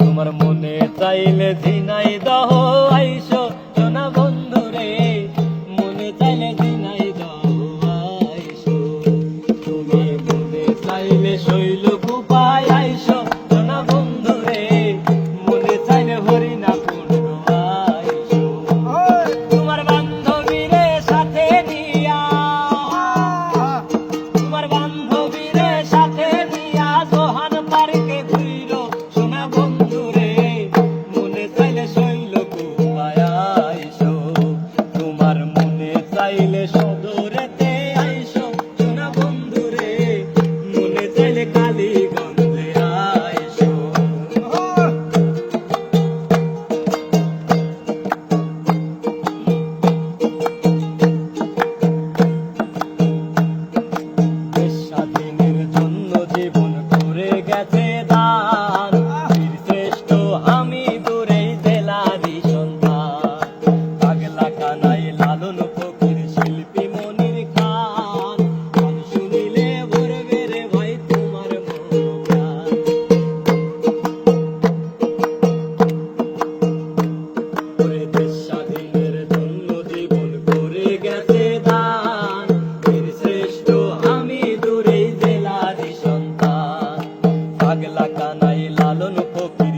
তোমার মনে চাইলে ঝিনাইদহ আইসো সোনা বন্ধু রে, মনে চাইলে ঝিনাইদহ আইসো। তুমি মনে চাইলে শৈলকুপায় আইসো সোনা বন্ধু রে, মনে চাইলে হরিনাথপুর আইসো। তোমার বান্ধবীরে সাথে নিয়া, তোমার বান্ধবীরে সাথে নিয়া জোহান পার্কে ঘুইরো সোনা বন্ধু রে, মনে চাইলে শৈলকুপায় আইসো। তোমার মনে চাইলে সদরেতে আইসো সোনা বন্ধু রে, মনে চাইলে কালীগঞ্জে আইসো। দেশ স্বাধীনের জন্য জীবন করে গেছে দান, বীর শ্রেষ্ঠ হামিদুরেই জেলারই সন্তান। পাগলা কানাই লালন ফকির শিল্পী মনির খান, গান শুনিলে ভরবে রে ভাই তোমার মন প্রাণ। ওরে দেশ স্বাধীনের জন্য জীবন করে গেছে দান, বীর শ্রেষ্ঠ হামিদুরেই জেলারই সন্তান। পাগলা কানাই লালন ফকির